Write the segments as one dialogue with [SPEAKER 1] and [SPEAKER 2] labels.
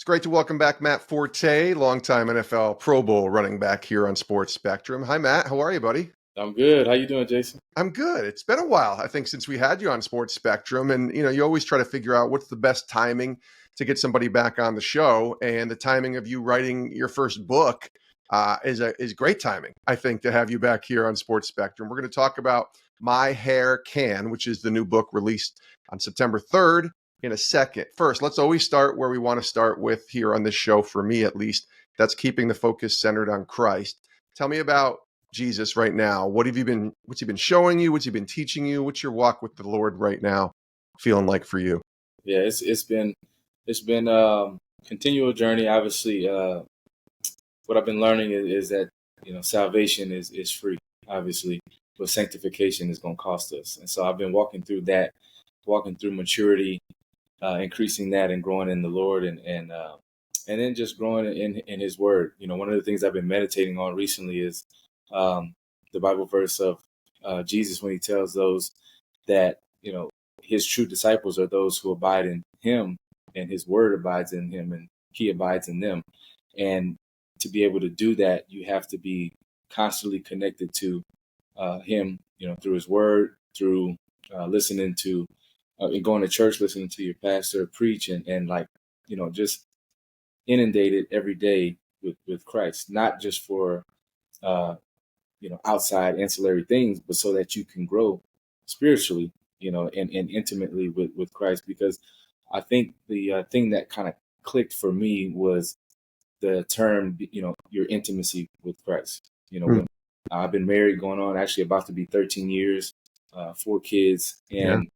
[SPEAKER 1] It's great to welcome back Matt Forte, longtime NFL Pro Bowl running back here on Sports Spectrum. Hi, Matt. How are you, buddy?
[SPEAKER 2] I'm good. How you doing, Jason?
[SPEAKER 1] I'm good. It's been a while, I think, since we had you on Sports Spectrum. And, you always try to figure out what's the best timing to get somebody back on the show. And the timing of you writing your first book is great timing, I think, to have you back here on Sports Spectrum. We're going to talk about My Hair Can, which is the new book released on September 3rd. In a second. First, let's always start where we want to start with here on this show, for me at least. That's keeping the focus centered on Christ. Tell me about Jesus right now. What's he been showing you? What's he been teaching you? What's your walk with the Lord right now feeling like for you?
[SPEAKER 2] Yeah, it's been continual journey. Obviously, what I've been learning is that salvation is free, obviously, but sanctification is going to cost us. And so I've been walking through maturity, increasing that and growing in the Lord, and then just growing in His Word. One of the things I've been meditating on recently is the Bible verse of Jesus when He tells those that His true disciples are those who abide in Him, and His Word abides in Him, and He abides in them. And to be able to do that, you have to be constantly connected to Him, through His Word, through listening to. Going to church, listening to your pastor preach, and just inundated every day with Christ, not just for outside ancillary things, but so that you can grow spiritually, and intimately with Christ. Because I think the thing that kind of clicked for me was the term, your intimacy with Christ. When I've been married, going on actually about to be 13 years, 4 kids, and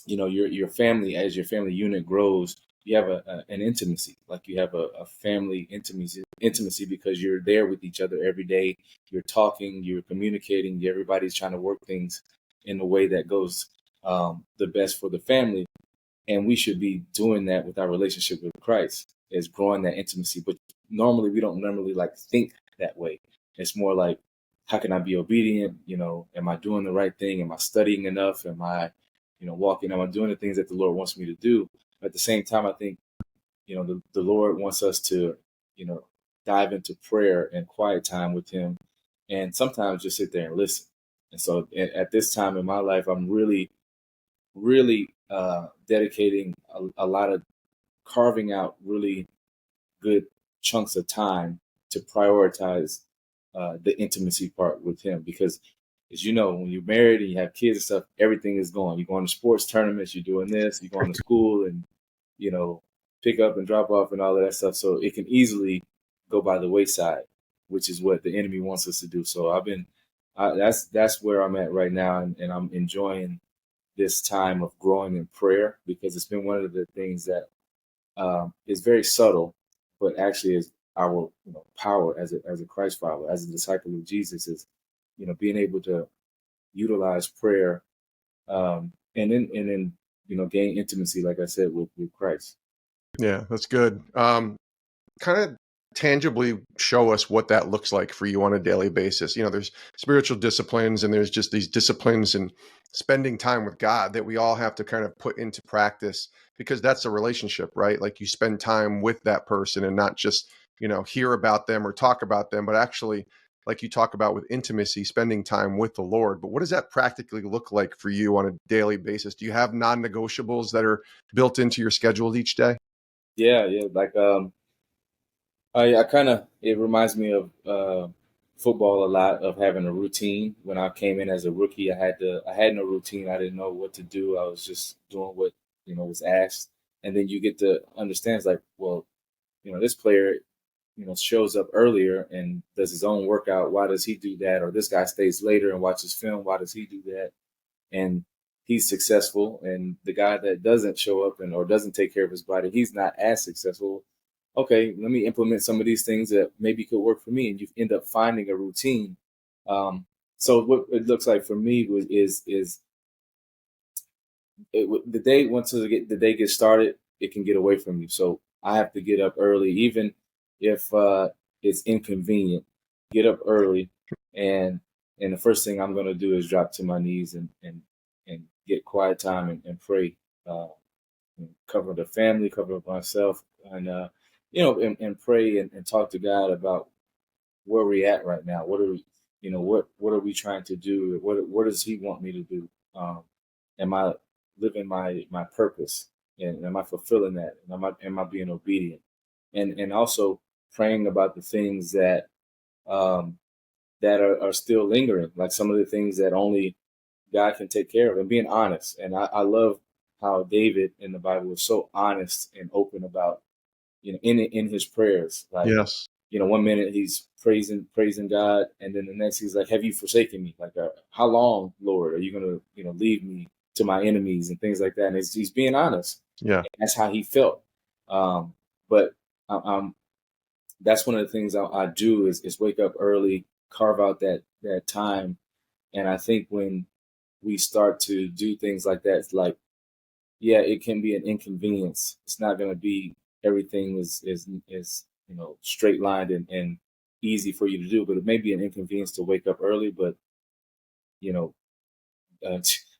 [SPEAKER 2] your family, as your family unit grows, you have an intimacy, like you have a family intimacy because you're there with each other every day. You're talking, you're communicating, everybody's trying to work things in a way that goes the best for the family. And we should be doing that with our relationship with Christ, is growing that intimacy. But normally we don't think that way. It's more like, how can I be obedient? Am I doing the right thing? Am I studying enough? Am I walking, am I doing the things that the Lord wants me to do? At the same time, I think, the Lord wants us to, dive into prayer and quiet time with Him, and sometimes just sit there and listen. And so at this time in my life, I'm really, really dedicating a lot of carving out really good chunks of time to prioritize the intimacy part with Him. Because as you know, when you're married and you have kids and stuff, everything is going. You're going to sports tournaments, you're doing this, you're going to school, and pick up and drop off and all of that stuff. So it can easily go by the wayside, which is what the enemy wants us to do. So that's where I'm at right now, and I'm enjoying this time of growing in prayer, because it's been one of the things that is very subtle, but actually is our power as a Christ follower, as a disciple of Jesus, is being able to utilize prayer, and then gain intimacy, like I said, with Christ.
[SPEAKER 1] Yeah, that's good. Kind of tangibly show us what that looks like for you on a daily basis. There's spiritual disciplines, and there's just these disciplines and spending time with God that we all have to kind of put into practice, because that's a relationship, right? Like, you spend time with that person and not just, hear about them or talk about them, but actually, like you talk about with intimacy, spending time with the Lord. But what does that practically look like for you on a daily basis? Do you have non-negotiables that are built into your schedule each day?
[SPEAKER 2] Yeah. Like, I kind of, it reminds me of football a lot, of having a routine. When I came in as a rookie, I had no routine. I didn't know what to do. I was just doing what was asked. And then you get to understand, it's like, well, this player shows up earlier and does his own workout. Why does he do that? Or this guy stays later and watches film. Why does he do that? And he's successful. And the guy that doesn't show up or doesn't take care of his body, he's not as successful. Okay, let me implement some of these things that maybe could work for me. And you end up finding a routine. So what it looks like for me is the day, once the day gets started, it can get away from you. So I have to get up early, even if it's inconvenient. Get up early, and the first thing I'm going to do is drop to my knees and get quiet time and pray. Cover the family, cover myself, and and pray and talk to God about where we're at right now. What are we, what are we trying to do? What does He want me to do? Am I living my purpose? And am I fulfilling that? And am I being obedient? And also praying about the things um, that are still lingering, like some of the things that only God can take care of, and being honest. And I love how David in the Bible was so honest and open about, in his prayers. Like,
[SPEAKER 1] Yes.
[SPEAKER 2] one minute he's praising God, and then the next he's like, "Have you forsaken me? Like, how long, Lord, are you gonna, leave me to my enemies and things like that?" And he's being honest.
[SPEAKER 1] Yeah.
[SPEAKER 2] And that's how he felt. But I'm that's one of the things I do is wake up early, carve out that time. And I think when we start to do things like that, it's like, yeah, it can be an inconvenience. It's not going to be everything is straight lined and easy for you to do, but it may be an inconvenience to wake up early. But you know,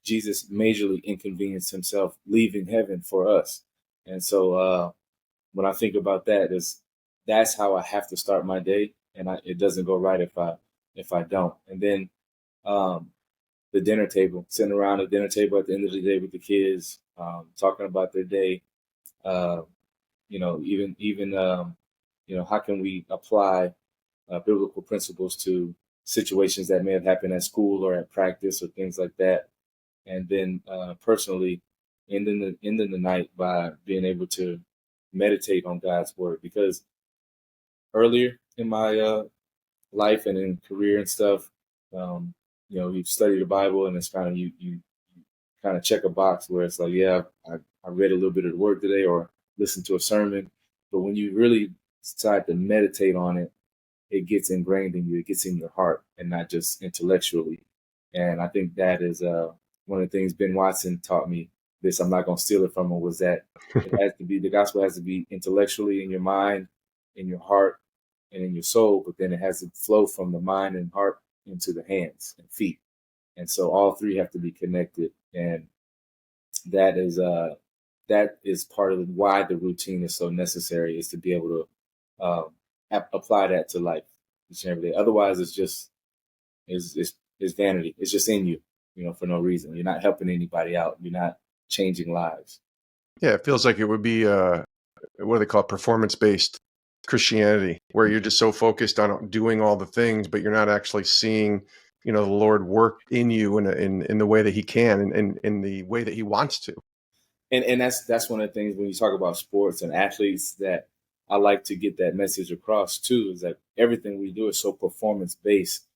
[SPEAKER 2] Jesus majorly inconvenienced himself leaving heaven for us. And so when I think about that, that's how I have to start my day, and it doesn't go right if I don't. And then um, the dinner table, sitting around the dinner table at the end of the day with the kids, talking about their day. Uh, even how can we apply biblical principles to situations that may have happened at school or at practice or things like that. And then personally, ending the night by being able to meditate on God's word, because earlier in my life and in career and stuff, you've studied the Bible, and it's kind of you kind of check a box where it's like, yeah, I read a little bit of the word today or listened to a sermon. But when you really decide to meditate on it, it gets ingrained in you. It gets in your heart and not just intellectually. And I think that is one of the things Ben Watson taught me. This, I'm not going to steal it from him, was that the gospel has to be intellectually in your mind, in your heart, and in your soul, but then it has to flow from the mind and heart into the hands and feet. And so all three have to be connected. And that is part of why the routine is so necessary, is to be able to apply that to life each and every day. Otherwise, it's vanity. It's just in you, for no reason. You're not helping anybody out. You're not changing lives.
[SPEAKER 1] Yeah, it feels like it would be what do they call it? Performance-based Christianity, where you're just so focused on doing all the things, but you're not actually seeing, the Lord work in you in the way that He can and in the way that He wants to.
[SPEAKER 2] And that's one of the things when you talk about sports and athletes that I like to get that message across too, is that everything we do is so performance based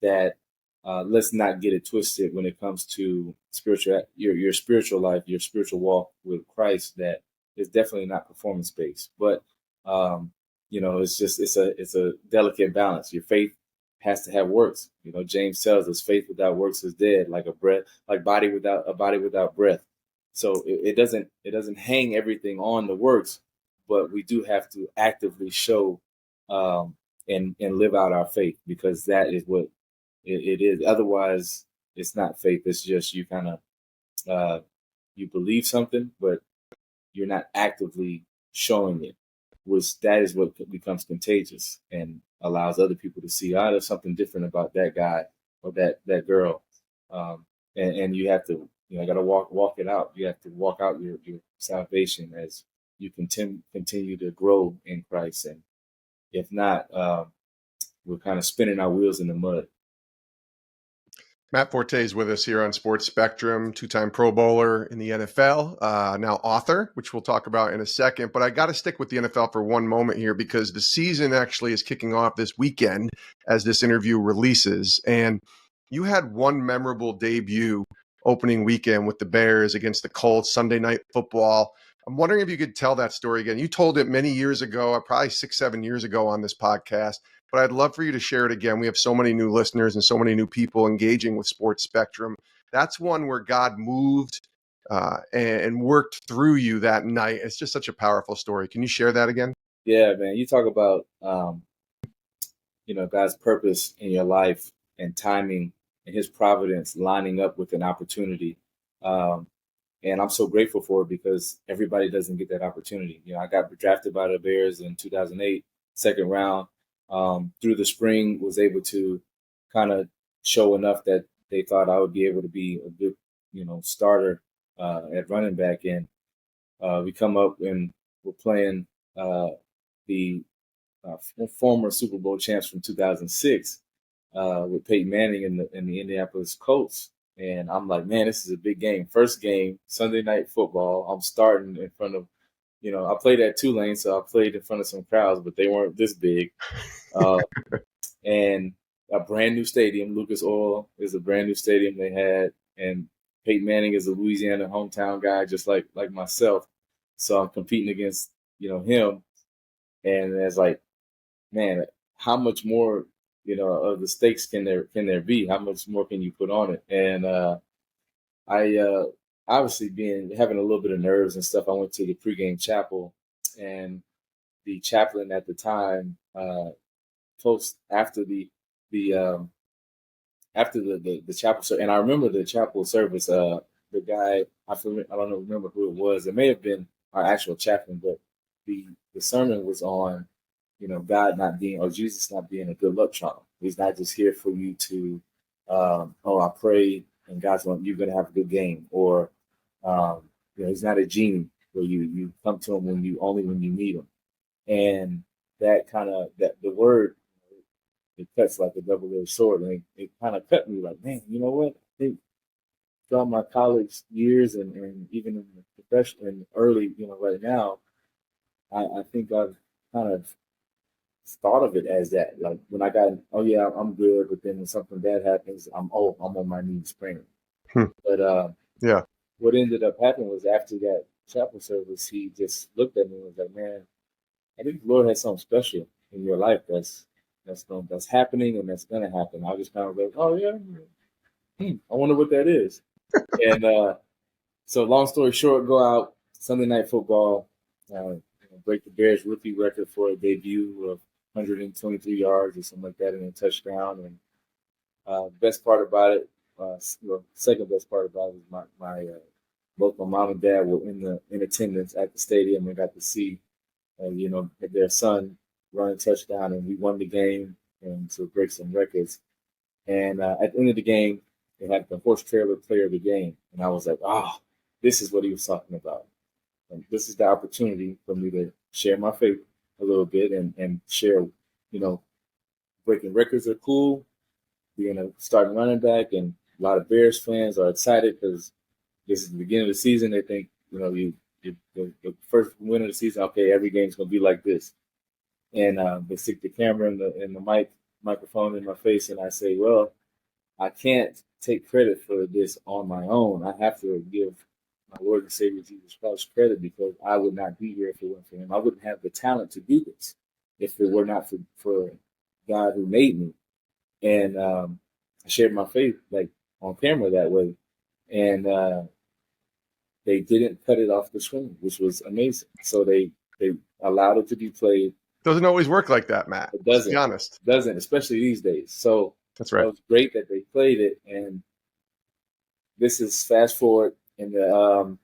[SPEAKER 2] that let's not get it twisted when it comes to your spiritual life, your spiritual walk with Christ. That is definitely not performance based, but it's a delicate balance. Your faith has to have works. James tells us faith without works is dead, like a body without breath. So it doesn't hang everything on the works, but we do have to actively show and live out our faith, because that is what it is. Otherwise, it's not faith. It's just you kind of you believe something, but you're not actively showing it. Which that is what becomes contagious and allows other people to see, there's something different about that guy or that girl, and you have to got to walk it out. You have to walk out your salvation as you continue to grow in Christ. And if not, we're kind of spinning our wheels in the mud.
[SPEAKER 1] Matt Forte is with us here on Sports Spectrum, two-time Pro Bowler in the NFL, now author, which we'll talk about in a second. But I got to stick with the NFL for one moment here, because the season actually is kicking off this weekend as this interview releases. And you had one memorable debut opening weekend with the Bears against the Colts, Sunday Night Football. I'm wondering if you could tell that story again. You told it many years ago, probably 6-7 years ago on this podcast, but I'd love for you to share it again. We have so many new listeners and so many new people engaging with Sports Spectrum. That's one where God moved and worked through you that night. It's just such a powerful story. Can you share that again?
[SPEAKER 2] Yeah, man. You talk about God's purpose in your life and timing and His providence lining up with an opportunity. Um, And I'm so grateful for it because everybody doesn't get that opportunity. I got drafted by the Bears in 2008, second round. Through the spring, was able to kind of show enough that they thought I would be able to be a good, starter at running back. And we come up and we're playing the former Super Bowl champs from 2006 with Peyton Manning in the Indianapolis Colts. And I'm like, man, this is a big game. First game, Sunday Night Football. I'm starting in front of, I played at Tulane, so I played in front of some crowds, but they weren't this big. And a brand new stadium. Lucas Oil is a brand new stadium they had, and Peyton Manning is a Louisiana hometown guy, just like myself. So I'm competing against him, and it's like, man, how much more of the stakes can there be? How much more can you put on it? And I obviously having a little bit of nerves and stuff. I went to the pregame chapel, and the chaplain at the time, post after the after the chapel service, and I remember the chapel service. The guy, I don't remember who it was. It may have been our actual chaplain, but the sermon was on, God not being, or Jesus not being a good luck charm. He's not just here for you to, I pray and you're going to have a good game, or he's not a genie where you come to him when you need him. And that the word, it cuts like a double-edged sword, and it kind of cut me like, man, you know what? I think throughout my college years and even in the profession and early, right now, I think I've kind of thought of it as that. Like when I got, oh yeah, I'm good, but then when something bad happens, I'm on my knees praying. But
[SPEAKER 1] yeah,
[SPEAKER 2] what ended up happening was after that chapel service, he just looked at me and was like, man, I think the Lord has something special in your life that's happening and that's gonna happen. I was just kind of like, oh yeah, I wonder what that is. And so long story short, go out Sunday Night Football, break the Bears rookie record for a debut of 123 yards or something like that, and a touchdown. And best part about it, second best part about it was my both my mom and dad were in attendance at the stadium and got to see, their son run a touchdown, and we won the game and to break some records. And at the end of the game, they had the horse trailer player of the game, and I was like, this is what he was talking about. And this is the opportunity for me to share my faith a little bit and share, breaking records are cool. Being a starting running back, and a lot of Bears fans are excited because this is the beginning of the season. They think, the first win of the season, okay, every game's going to be like this. And they stick the camera and the microphone in my face, and I say, well, I can't take credit for this on my own. I have to give my Lord and Savior Jesus Christ credit, because I would not be here if it weren't for him. I wouldn't have the talent to do this if it were not for God who made me. And I shared my faith like on camera that way. And they didn't cut it off the screen, which was amazing. So they allowed it to be played.
[SPEAKER 1] Doesn't always work like that, Matt.
[SPEAKER 2] It doesn't.
[SPEAKER 1] To be honest.
[SPEAKER 2] Doesn't, especially these days. So
[SPEAKER 1] that's right.
[SPEAKER 2] It was great that they played it. And this is fast forward in the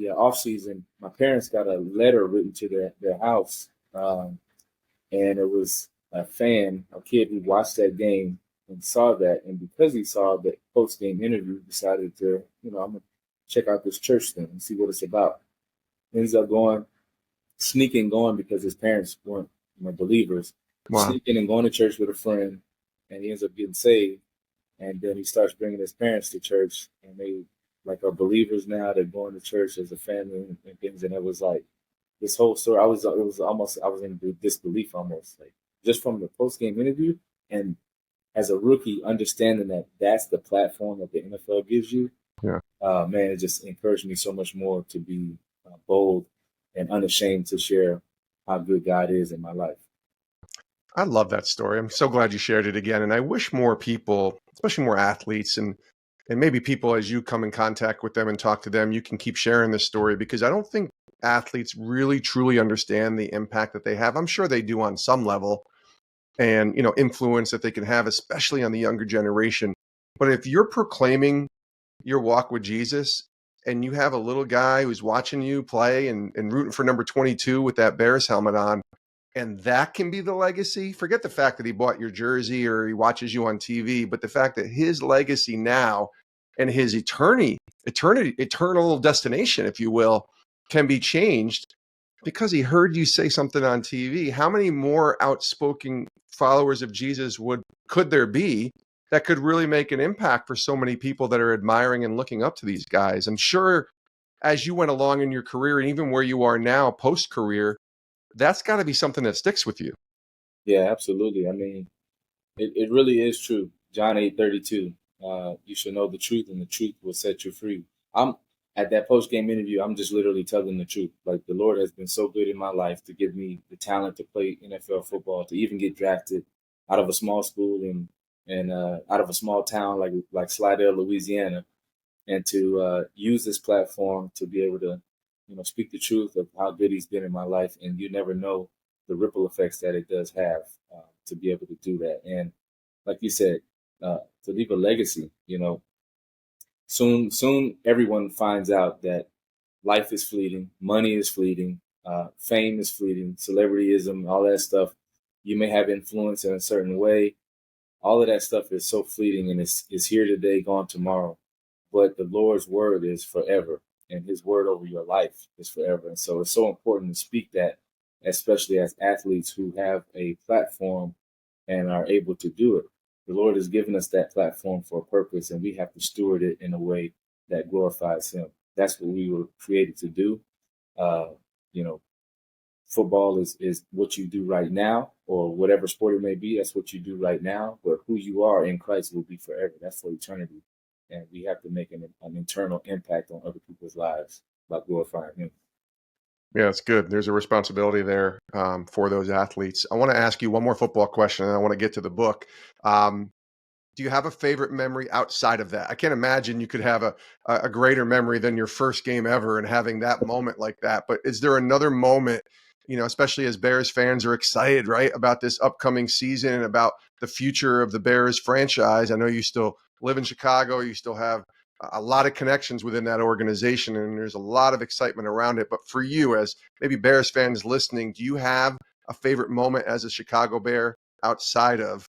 [SPEAKER 2] off season. My parents got a letter written to their house, and it was a kid who watched that game and saw that, and because he saw the post game interview, decided to, I'm gonna check out this church thing and see what it's about. Ends up sneaking going because his parents weren't believers. Wow. Sneaking and going to church with a friend, and he ends up getting saved. And then he starts bringing his parents to church, and they are believers now. They're going to church as a family and things. And it was like this whole story. I was in disbelief almost, like just from the post game interview, and as a rookie, understanding that that's the platform that the NFL gives you.
[SPEAKER 1] Yeah,
[SPEAKER 2] man, it just encouraged me so much more to be bold and unashamed to share how good God is in my life.
[SPEAKER 1] I love that story. I'm so glad you shared it again. And I wish more people, especially more athletes and maybe people, as you come in contact with them and talk to them, you can keep sharing this story, because I don't think athletes really truly understand the impact that they have. I'm sure they do on some level, and, influence that they can have, especially on the younger generation. But if you're proclaiming your walk with Jesus and you have a little guy who's watching you play and rooting for number 22 with that Bears helmet on, and that can be the legacy. Forget the fact that he bought your jersey or he watches you on TV, but the fact that his legacy now and his eternal destination, if you will, can be changed because he heard you say something on TV. How many more outspoken followers of Jesus could there be that could really make an impact for so many people that are admiring and looking up to these guys? I'm sure as you went along in your career and even where you are now post-career, that's got to be something that sticks with you.
[SPEAKER 2] Yeah, absolutely. I mean, it really is true. John 8:32. You shall know the truth, and the truth will set you free. I'm at that post game interview. I'm just literally telling the truth. Like, the Lord has been so good in my life to give me the talent to play NFL football, to even get drafted out of a small school and out of a small town like Slidell, Louisiana, and to use this platform to be able to, speak the truth of how good He's been in my life. And you never know the ripple effects that it does have to be able to do that. And like you said, to leave a legacy, soon everyone finds out that life is fleeting, money is fleeting, fame is fleeting, celebrityism, all that stuff. You may have influence in a certain way. All of that stuff is so fleeting, and it's here today, gone tomorrow. But the Lord's word is forever, and His word over your life is forever. And so it's so important to speak that, especially as athletes who have a platform and are able to do it. The Lord has given us that platform for a purpose, and we have to steward it in a way that glorifies Him. That's what we were created to do. Uh, you know, Football is what you do right now, or whatever sport it may be. That's what you do right now. But who you are in Christ will be forever. That's for eternity. And we have to make an internal impact on other people's lives by glorifying Him.
[SPEAKER 1] Yeah, it's good. There's a responsibility there for those athletes. I want to ask you one more football question, and I want to get to the book. Do you have a favorite memory outside of that? I can't imagine you could have a greater memory than your first game ever and having that moment like that. But is there another moment, especially as Bears fans are excited, right, about this upcoming season and about the future of the Bears franchise? I know you still live in Chicago. You still have a lot of connections within that organization, and there's a lot of excitement around it. But for you, as maybe Bears fans listening, do you have a favorite moment as a Chicago Bear outside of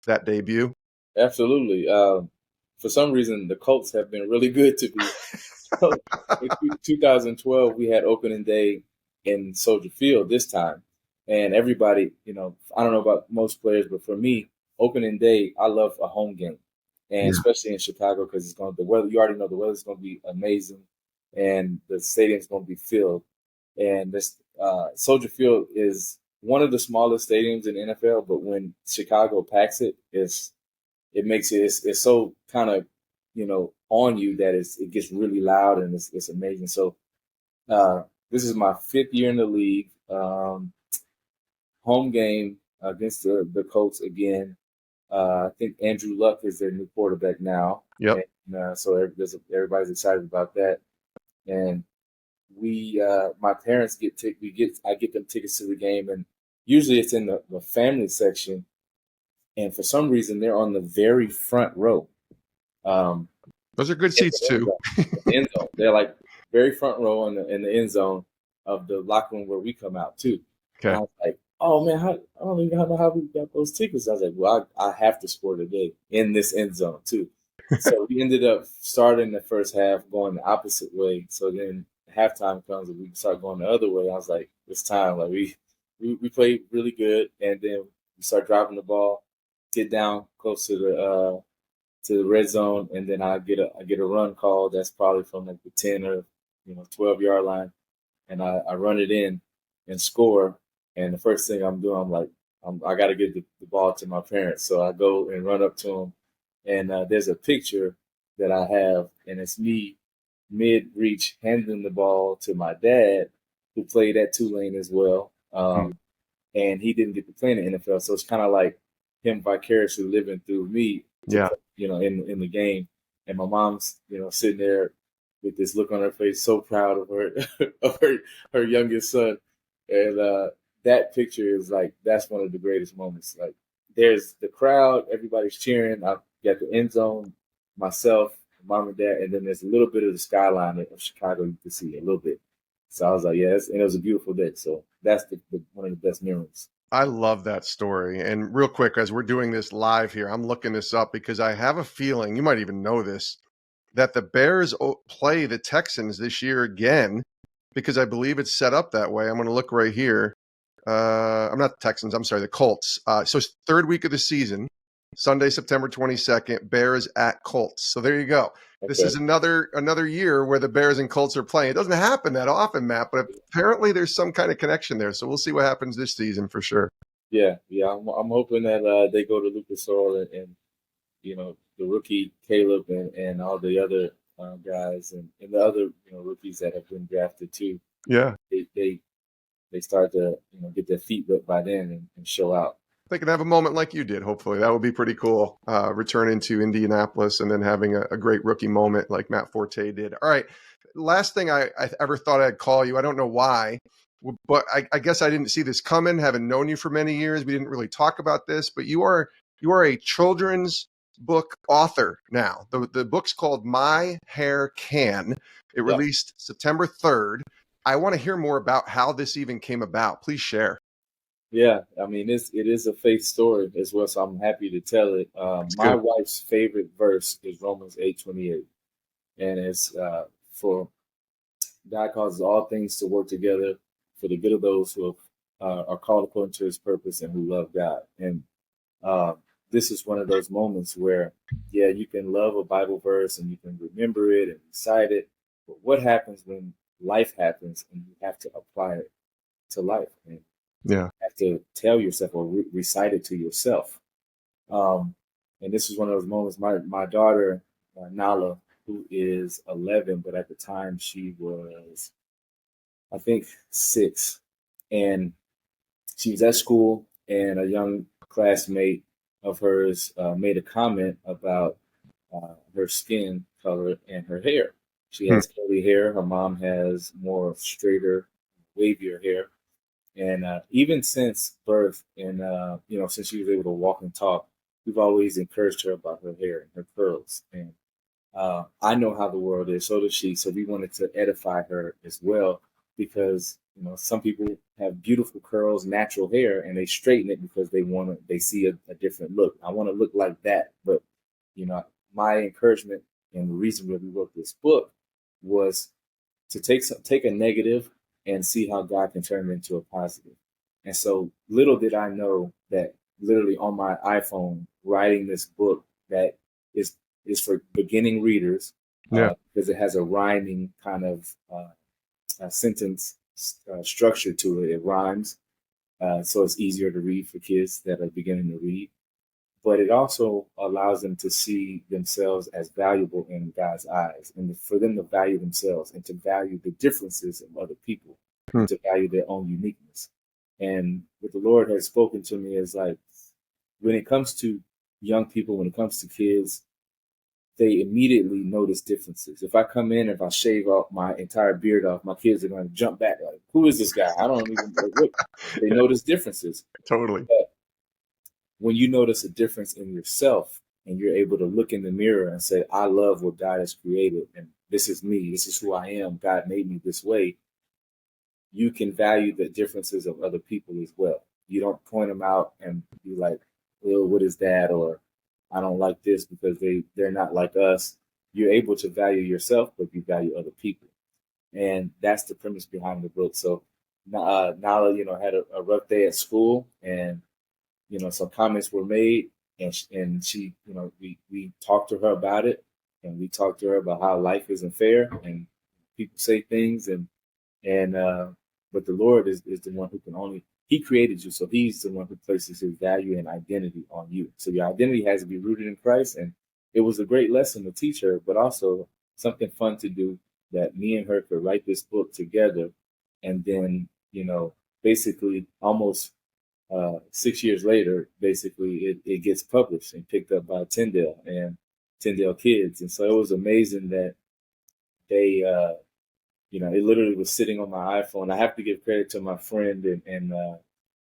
[SPEAKER 1] that debut?
[SPEAKER 2] Absolutely. For some reason, the Colts have been really good to me. So in 2012, we had opening day in Soldier Field this time. And everybody, I don't know about most players, but for me, opening day, I love a home game. And especially in Chicago, because the weather, you already know the weather's going to be amazing and the stadium's going to be filled. And this Soldier Field is one of the smallest stadiums in the NFL, but when Chicago packs it, it makes it's so kind of on you that it gets really loud, and it's amazing. So this is my 5th year in the league. Home game against the Colts again. I think Andrew Luck is their new quarterback now.
[SPEAKER 1] Yep.
[SPEAKER 2] And, so everybody's excited about that. And my parents I get them tickets to the game, and usually it's in the family section. And for some reason, they're on the very front row.
[SPEAKER 1] Those are good seats too.
[SPEAKER 2] The end zone. They're like very front row in the end zone of the locker room where we come out too.
[SPEAKER 1] Okay.
[SPEAKER 2] And I was like, oh man, I don't even know how we got those tickets. I was like, well, I have to score today in this end zone too. So we ended up starting the first half going the opposite way. So then halftime comes and we start going the other way. I was like, it's time. Like we played really good, and then we start driving the ball, get down close to the red zone, and then I get a run call that's probably from like the 10 or 12-yard line, and I run it in and score. And the first thing I'm doing, I'm like, I got to get the ball to my parents, so I go and run up to them, and there's a picture that I have, and it's me mid-reach handing the ball to my dad, who played at Tulane as well, and he didn't get to play in the NFL, so it's kind of like him vicariously living through me.
[SPEAKER 1] Yeah.
[SPEAKER 2] In the game, and my mom's, sitting there with this look on her face, so proud of her, of her youngest son. And that picture is like, that's one of the greatest moments. Like, there's the crowd, everybody's cheering. I've got the end zone, myself, mom and dad, and then there's a little bit of the skyline of Chicago you can see a little bit. So I was like, yes, and it was a beautiful day. So that's one of the best memories.
[SPEAKER 1] I love that story. And real quick, as we're doing this live here, I'm looking this up because I have a feeling, you might even know this, that the Bears play the Texans this year again, because I believe it's set up that way. I'm going to look right here. I'm not the Texans. I'm sorry, the Colts. So it's third week of the season, Sunday, September 22nd, Bears at Colts. So there you go. This
[SPEAKER 2] Okay.
[SPEAKER 1] is another year where the Bears and Colts are playing. It doesn't happen that often, Matt, but apparently there's some kind of connection there. So we'll see what happens this season for sure.
[SPEAKER 2] Yeah, yeah. I'm hoping that they go to Lucas Oil and the rookie Caleb and all the other guys and the other rookies that have been drafted too.
[SPEAKER 1] Yeah.
[SPEAKER 2] They start to get their feet wet by then and show out.
[SPEAKER 1] They can have a moment like you did. Hopefully, that would be pretty cool. Returning to Indianapolis and then having a great rookie moment like Matt Forte did. All right, last thing I ever thought I'd call you. I don't know why, but I guess I didn't see this coming. Having known you for many years, we didn't really talk about this. But you are a children's book author now. The book's called My Hair Can. It
[SPEAKER 2] Yeah.
[SPEAKER 1] released September 3rd. I want to hear more about how this even came about. Please share.
[SPEAKER 2] Yeah, I mean, it is a faith story as well, so I'm happy to tell it.
[SPEAKER 1] It's
[SPEAKER 2] My
[SPEAKER 1] good.
[SPEAKER 2] wife's favorite verse is Romans 8:28, and it's for God causes all things to work together for the good of those who are called according to His purpose and who love God. And uh, this is one of those moments where, yeah, you can love a Bible verse and you can remember it and recite it, but what happens when life happens and you have to apply it to life? And
[SPEAKER 1] Yeah.
[SPEAKER 2] have to tell yourself or recite it to yourself. Um, and this was one of those moments. My daughter, Nala, who is 11, but at the time she was, I think, 6. And she was at school, and a young classmate of hers made a comment about her skin color and her hair. She
[SPEAKER 1] Hmm.
[SPEAKER 2] has curly hair. Her mom has more straighter, wavier hair. And even since birth, and since she was able to walk and talk, we've always encouraged her about her hair and her curls. And I know how the world is, so does she. So we wanted to edify her as well, because some people have beautiful curls, natural hair, and they straighten it because they see a different look. I want to look like that, but my encouragement and the reason that we wrote this book was to take a negative and see how God can turn it into a positive. And so little did I know that literally on my iPhone, writing this book that is is for beginning readers,
[SPEAKER 1] Yeah.
[SPEAKER 2] because it has a rhyming kind of sentence structure to it. It rhymes, so it's easier to read for kids that are beginning to read. But it also allows them to see themselves as valuable in God's eyes, and for them to value themselves and to value the differences of other people
[SPEAKER 1] Hmm.
[SPEAKER 2] and to value their own uniqueness. And what the Lord has spoken to me is like, when it comes to young people, when it comes to kids, they immediately notice differences. If I come in, if I shave off my entire beard off, my kids are going to jump back like, "Who is this guy? I don't even look." They
[SPEAKER 1] Yeah,
[SPEAKER 2] notice differences.
[SPEAKER 1] totally.
[SPEAKER 2] But when you notice a difference in yourself and you're able to look in the mirror and say, "I love what God has created, and this is me. This is who I am. God made me this way," you can value the differences of other people as well. You don't point them out and be like, "Well, what is that?" or "I don't like this because they're not like us." You're able to value yourself, but you value other people, and that's the premise behind the book. So Nala, had a rough day at school, and some comments were made, and she, we talked to her about it, and we talked to her about how life isn't fair, and people say things, and but the Lord is the one who can only He created you, so He's the one who places His value and identity on you. So your identity has to be rooted in Christ, and it was a great lesson to teach her, but also something fun to do that me and her could write this book together, and then basically almost 6 years later, basically it gets published and picked up by Tyndale and Tyndale Kids, and so it was amazing that they it literally was sitting on my iPhone. I have to give credit to my friend, and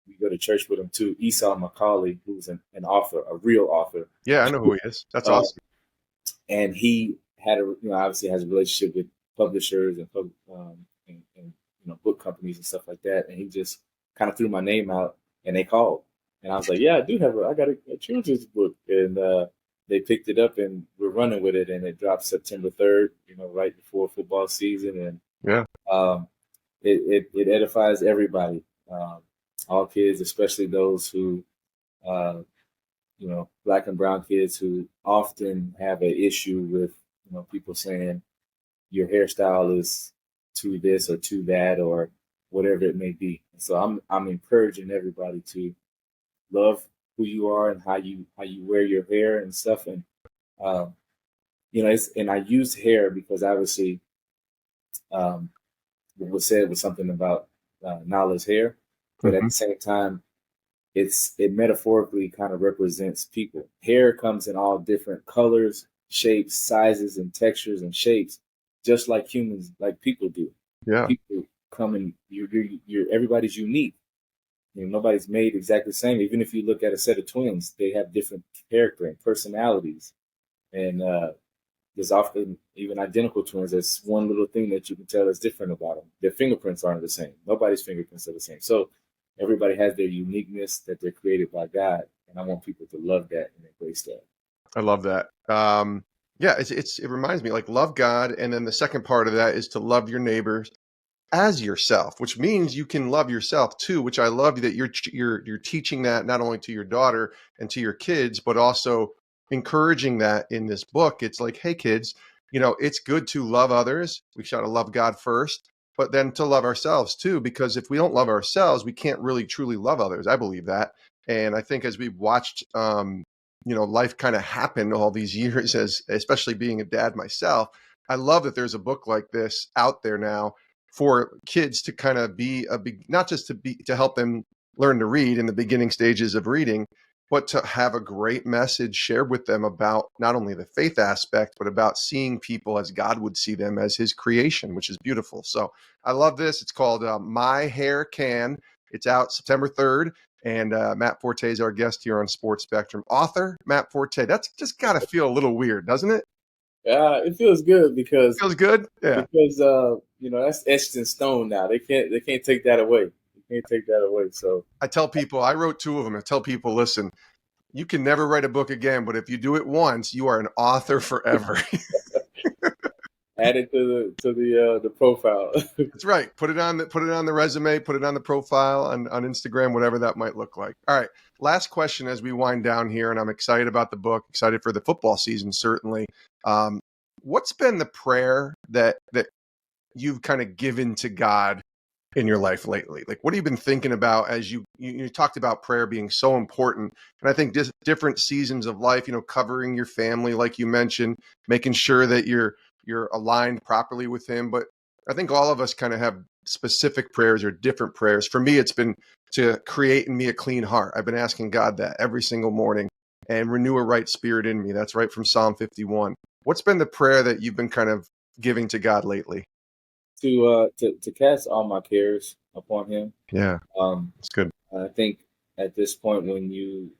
[SPEAKER 2] we go to church with him too, Esau McCauley, who's an author, a real author.
[SPEAKER 1] Yeah, I know who he is. That's
[SPEAKER 2] Uh,
[SPEAKER 1] awesome.
[SPEAKER 2] and he had obviously has a relationship with publishers and book companies and stuff like that, and he just kind of threw my name out, and they called, and I was like, yeah, I got a children's book, and they picked it up, and we're running with it, and it dropped September 3rd, right before football season, and
[SPEAKER 1] Yeah.
[SPEAKER 2] um, it edifies everybody, um, all kids, especially those who, uh, black and brown kids who often have an issue with, people saying your hairstyle is too this or too that or whatever it may be. So I'm encouraging everybody to love who you are and how you wear your hair and stuff. And um, and I use hair because obviously um, what was said was something about Nala's hair, but at
[SPEAKER 1] Hmm.
[SPEAKER 2] the same time, it metaphorically kind of represents people. Hair comes in all different colors, shapes, sizes, and textures and shapes, just like humans, like people do.
[SPEAKER 1] Yeah.
[SPEAKER 2] People come in. You're everybody's unique. Nobody's made exactly the same. Even if you look at a set of twins, they have different character and personalities. And there's often even identical twins. There's one little thing that you can tell is different about them. Their fingerprints aren't the same. Nobody's fingerprints are the same. So everybody has their uniqueness that they're created by God, and I want people to love that and embrace that.
[SPEAKER 1] I love that. Yeah, it reminds me, like, love God, and then the second part of that is to love your neighbors as yourself, which means you can love yourself too. Which I love that you're teaching that not only to your daughter and to your kids, but also encouraging that in this book. It's like, hey kids, it's good to love others. We got to love God first, but then to love ourselves too, because if we don't love ourselves, we can't really truly love others. I believe that, and I think as we've watched, life kind of happen all these years, as especially being a dad myself, I love that there's a book like this out there now for kids to kind of be not just to help them learn to read in the beginning stages of reading, but to have a great message shared with them about not only the faith aspect, but about seeing people as God would see them, as his creation, which is beautiful. So I love this. It's called My Hair Can. It's out September 3rd. And Matt Forte is our guest here on Sports Spectrum. Author Matt Forte. That's just got to feel a little weird, doesn't it?
[SPEAKER 2] It feels good because
[SPEAKER 1] Feels good. Yeah.
[SPEAKER 2] that's etched in stone now. They can't take that away. They can't take that away. So
[SPEAKER 1] I tell people, I wrote two of them. I tell people, listen, you can never write a book again, but if you do it once, you are an author forever.
[SPEAKER 2] add it to the profile.
[SPEAKER 1] That's right. Put it on the resume, put it on the profile on Instagram, whatever that might look like. All right. Last question as we wind down here, and I'm excited about the book, excited for the football season, certainly. What's been the prayer that you've kind of given to God in your life lately? Like, what have you been thinking about as you talked about prayer being so important? And I think different seasons of life, covering your family, like you mentioned, making sure that you're aligned properly with him. But I think all of us kind of have specific prayers or different prayers. For me, it's been to create in me a clean heart. I've been asking God that every single morning, and renew a right spirit in me. That's right from Psalm 51. What's been the prayer that you've been kind of giving to God lately?
[SPEAKER 2] To cast all my cares upon him.
[SPEAKER 1] Yeah,
[SPEAKER 2] Um,
[SPEAKER 1] it's good.
[SPEAKER 2] I think at this point, when you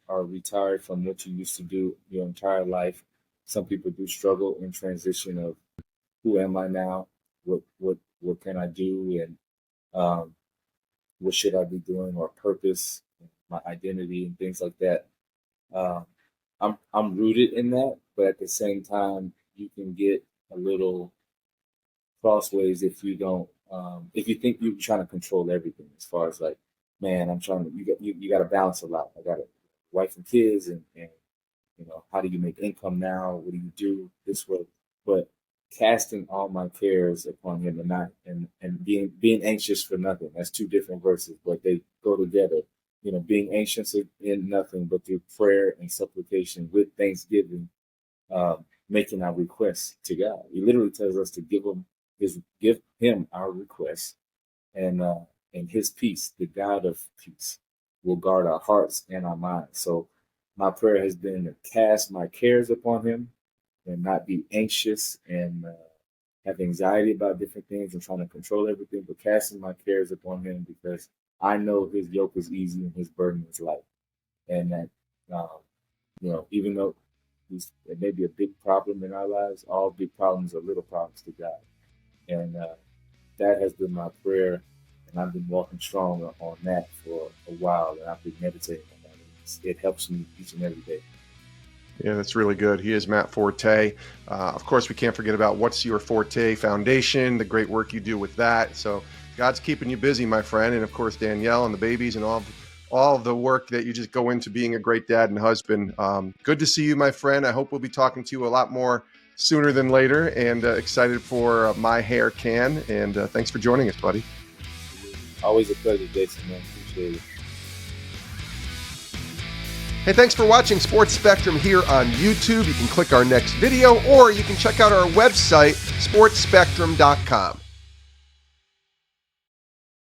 [SPEAKER 2] are retired from what you used to do your entire life, some people do struggle in transition of who am I now? What can I do? And um, what should I be doing? Or purpose, my identity, and things like that. Um, I'm rooted in that, but at the same time, you can get a little crossways if you don't if you think you're trying to control everything as far as like, man, I'm trying to you got to balance a lot. I got a wife and kids, and how do you make income now? What do you do this way? But casting all my cares upon him, and not and being anxious for nothing. That's two different verses, but they go together. Being anxious in nothing, but through prayer and supplication with thanksgiving, making our requests to God. He literally tells us to give him our requests, and his peace, the God of peace, will guard our hearts and our minds. So my prayer has been to cast my cares upon him and not be anxious and have anxiety about different things and trying to control everything, but casting my cares upon him because I know his yoke is easy and his burden is light. And that, even though it may be a big problem in our lives. All big problems are little problems to God, and that has been my prayer, and I've been walking strong on that for a while, and I've been meditating on that. It helps me each and every day.
[SPEAKER 1] Yeah, that's really good. He is Matt Forte. Of course, we can't forget about What's Your Forte Foundation, the great work you do with that. So God's keeping you busy, my friend. And of course, Danielle and the babies and all of the work that you just go into being a great dad and husband. Good to see you, my friend. I hope we'll be talking to you a lot more sooner than later, and excited for My Hair Can. And thanks for joining us, buddy.
[SPEAKER 2] Always a pleasure, Jason, man. Appreciate it.
[SPEAKER 1] Hey, thanks for watching Sports Spectrum here on YouTube. You can click our next video, or you can check out our website, sportsspectrum.com.